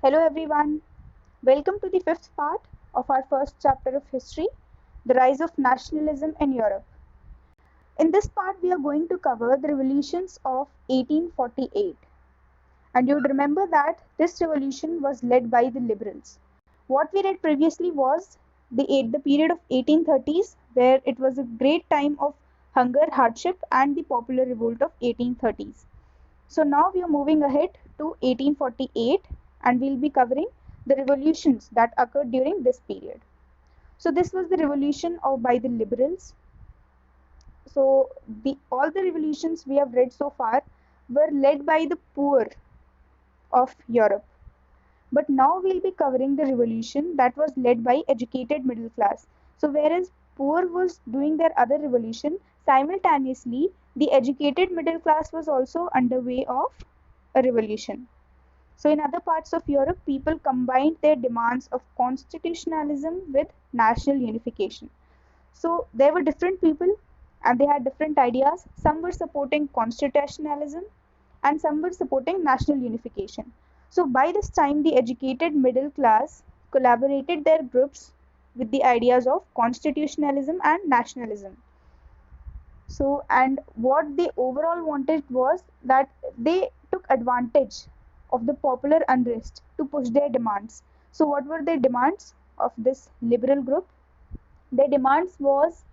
Hello everyone, welcome to the fifth part of our first chapter of history, the rise of nationalism in Europe. In this part, we are going to cover the revolutions of 1848. And you'd remember that this revolution was led by the liberals. What we read previously was the period of 1830s, where it was a great time of hunger, hardship, and the popular revolt of 1830s. So now we are moving ahead to 1848 and we'll be covering the revolutions that occurred during this period. So this was the revolution by the liberals. So all the revolutions we have read so far were led by the poor of Europe. But now we'll be covering the revolution that was led by educated middle class. So whereas poor was doing their other revolution, simultaneously the educated middle class was also underway of a revolution. So in other parts of Europe, people combined their demands of constitutionalism with national unification. So there were different people and they had different ideas. Some were supporting constitutionalism and some were supporting national unification. So by this time, the educated middle class collaborated their groups with the ideas of constitutionalism and nationalism. So, and what they overall wanted was that they took advantage of the popular unrest to push their demands. So, what were their demands of this liberal group? Their demands was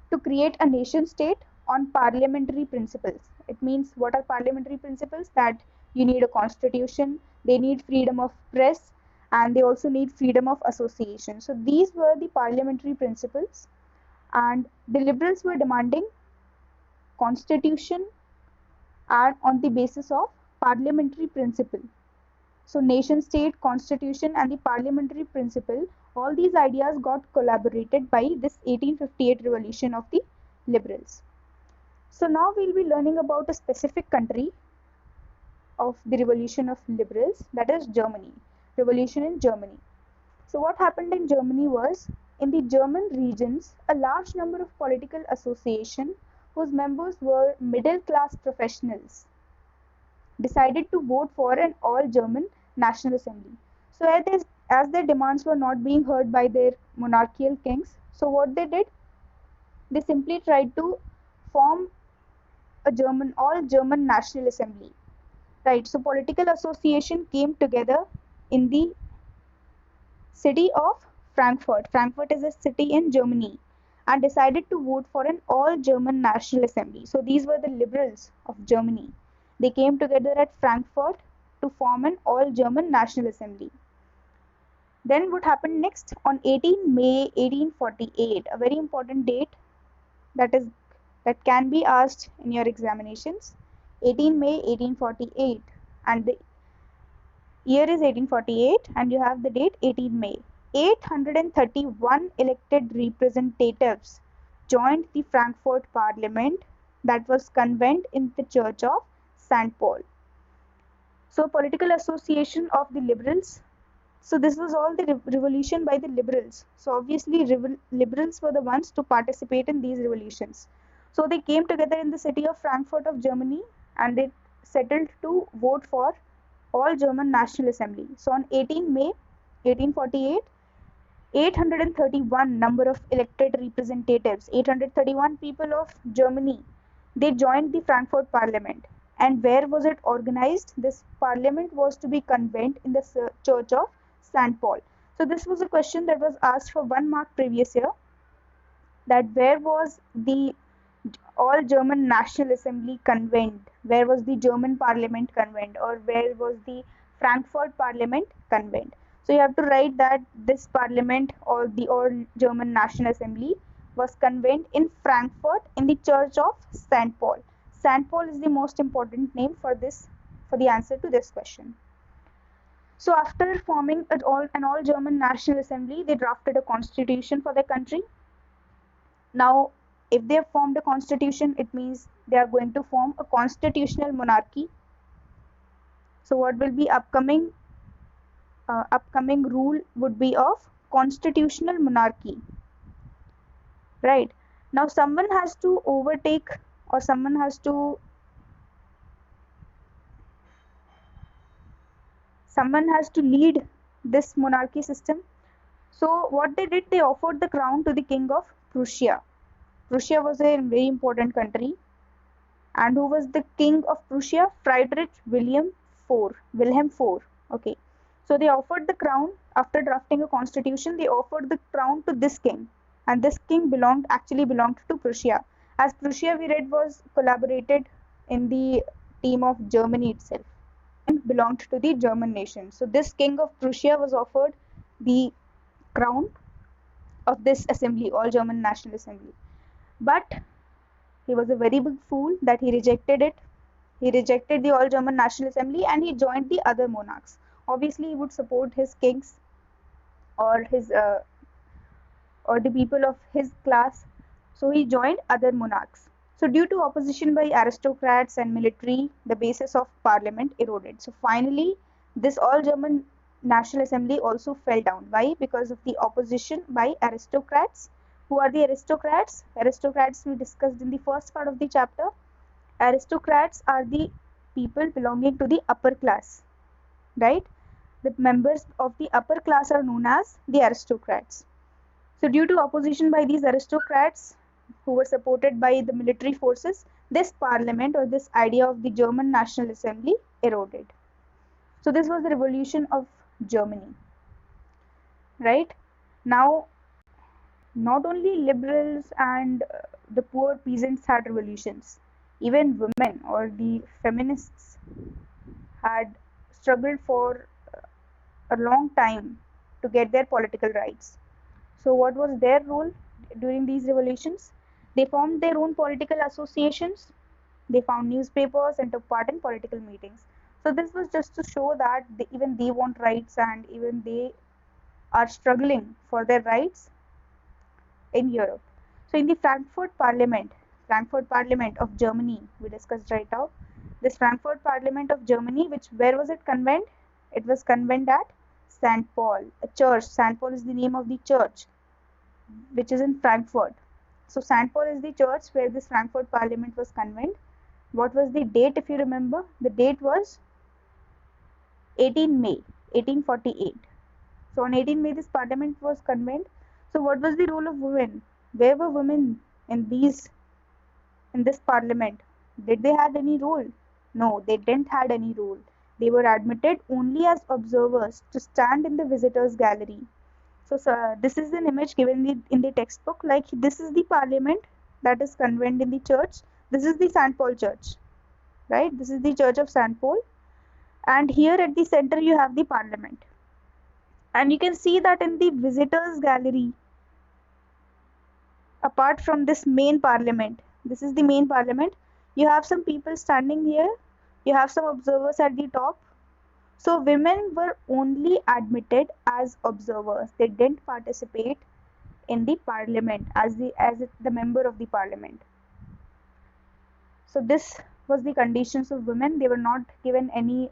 to create a nation state on parliamentary principles. It means what are parliamentary principles? That you need a constitution, they need freedom of press, and they also need freedom of association. So, these were the parliamentary principles, and the liberals were demanding constitution are on the basis of parliamentary principle. So nation state, constitution and the parliamentary principle, all these ideas got collaborated by this 1858 revolution of the liberals. So now we'll be learning about a specific country of the revolution of liberals, that is Germany, revolution in Germany. So what happened in Germany was, in the German regions, a large number of political associations whose members were middle class professionals decided to vote for an all-German National Assembly. So as their demands were not being heard by their monarchical kings, so what they did, they simply tried to form a all-German National Assembly. Right. So political association came together in the city of Frankfurt. Frankfurt is a city in Germany, and decided to vote for an all-German National Assembly. So these were the liberals of Germany. They came together at Frankfurt to form an all-German National Assembly. Then what happened next? On 18 May 1848, a very important date that can be asked in your examinations. 18 May 1848, and the year is 1848 and you have the date 18 May. 831 elected representatives joined the Frankfurt Parliament that was convened in the Church of St. Paul. So political association of the liberals. So this was all the revolution by the liberals. So obviously liberals were the ones to participate in these revolutions. So they came together in the city of Frankfurt of Germany and they settled to vote for all German National Assembly. So on 18 May 1848, 831 number of elected representatives, 831 people of Germany, they joined the Frankfurt Parliament. And where was it organized? This parliament was to be convened in the Church of St. Paul. So this was a question that was asked for 1 mark previous year, that where was the all German National Assembly convened? Where was the German Parliament convened, or where was the Frankfurt Parliament convened? So you have to write that this Parliament or the all German National Assembly was convened in Frankfurt in the Church of St. Paul. St. Paul is the most important name for the answer to this question. So after forming an all German National Assembly, they drafted a constitution for their country. Now, if they have formed a constitution, it means they are going to form a constitutional monarchy. So what will be upcoming rule would be of constitutional monarchy. Right. Now someone has to overtake, or someone has to lead this monarchy system. So what they did, they offered the crown to the king of Prussia. Prussia was a very important country. And who was the king of Prussia? Friedrich Wilhelm IV. Okay. So they offered the crown after drafting a constitution. They offered the crown to this king, and this king actually belonged to Prussia. As Prussia, we read, was collaborated in the team of Germany itself and belonged to the German nation. So this king of Prussia was offered the crown of this assembly, all German National Assembly. But he was a very big fool that he rejected it. He rejected the All German National Assembly and he joined the other monarchs. Obviously, he would support his kings or his or the people of his class. So he joined other monarchs. So due to opposition by aristocrats and military, the basis of parliament eroded. So finally, this All German National Assembly also fell down. Why? Because of the opposition by aristocrats. Who are the aristocrats? Aristocrats we discussed in the first part of the chapter. Aristocrats are the people belonging to the upper class, right? The members of the upper class are known as the aristocrats. So due to opposition by these aristocrats who were supported by the military forces, this parliament or this idea of the German National Assembly eroded. So this was the revolution of Germany, right? Now, not only liberals and the poor peasants had revolutions, even women or the feminists had struggled for a long time to get their political rights. So what was their role during these revolutions? They formed their own political associations, they found newspapers and took part in political meetings. So this was just to show that even they want rights and even they are struggling for their rights in Europe. So in the Frankfurt Parliament of Germany, we discussed right now, this Frankfurt Parliament of Germany, where was it convened? It was convened at St. Paul, a church. St. Paul is the name of the church, which is in Frankfurt. So St. Paul is the church where this Frankfurt Parliament was convened. What was the date, if you remember? The date was 18 May 1848. So on 18 May this parliament was convened. So what was the role of women? Where were women in this parliament? Did they had any role? No, they didn't had any role. They were admitted only as observers to stand in the visitors gallery. So this is an image given in the textbook. Like this is the parliament that is convened in the church. This is the St. Paul church, right? This is the church of St. Paul. And here at the center you have the parliament. And you can see that in the visitors gallery, apart from this main parliament, this is the main parliament, you have some people standing here, you have some observers at the top. So women were only admitted as observers. They didn't participate in the parliament as the member of the parliament. So this was the conditions of women. They were not given any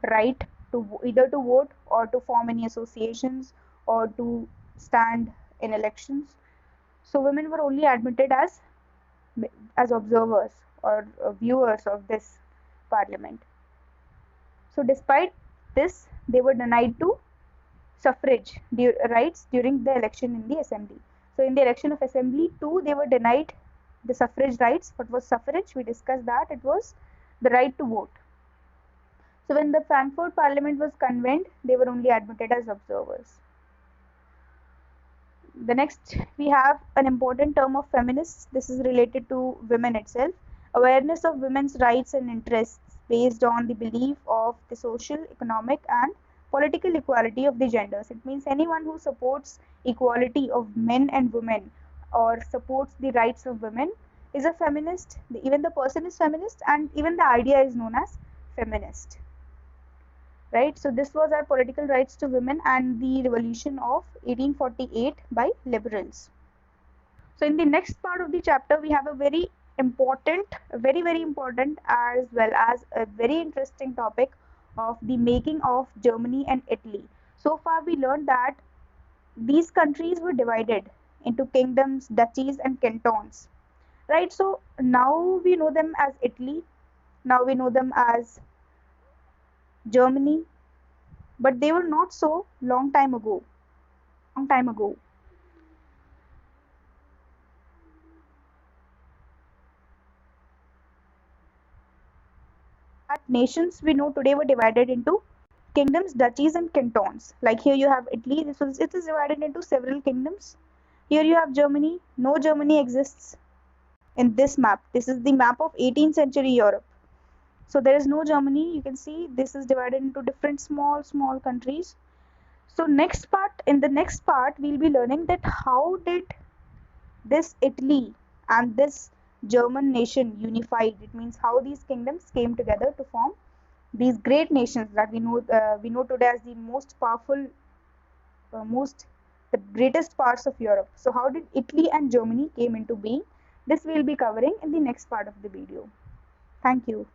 right to either to vote or to form any associations or to stand in elections. So women were only admitted as observers or viewers of this parliament. So despite this, they were denied to suffrage rights during the election in the assembly. So in the election of assembly too, they were denied the suffrage rights. What was suffrage? We discussed that it was the right to vote. So when the Frankfurt Parliament was convened, they were only admitted as observers. The next, we have an important term of feminists. This is related to women itself. Awareness of women's rights and interests based on the belief of the social, economic and political equality of the genders. It means anyone who supports equality of men and women or supports the rights of women is a feminist. Even the person is feminist and even the idea is known as feminist. Right, so this was our political rights to women and the revolution of 1848 by liberals. So in the next part of the chapter, we have a very important, very important as well as a very interesting topic of the making of Germany and Italy. So far we learned that these countries were divided into kingdoms, duchies and cantons. Right, so now we know them as Italy, now we know them as Germany, but they were not so long time ago. Long time ago. That nations we know today were divided into kingdoms, duchies, and cantons. Like here you have Italy. It is divided into several kingdoms. Here you have Germany. No Germany exists in this map. This is the map of 18th century Europe. So there is no Germany. You can see this is divided into different small countries. So in the next part, we'll be learning that how did this Italy and this German nation unified. It means how these kingdoms came together to form these great nations that we know today as the most powerful, the greatest parts of Europe. So how did Italy and Germany came into being? This we'll be covering in the next part of the video. Thank you.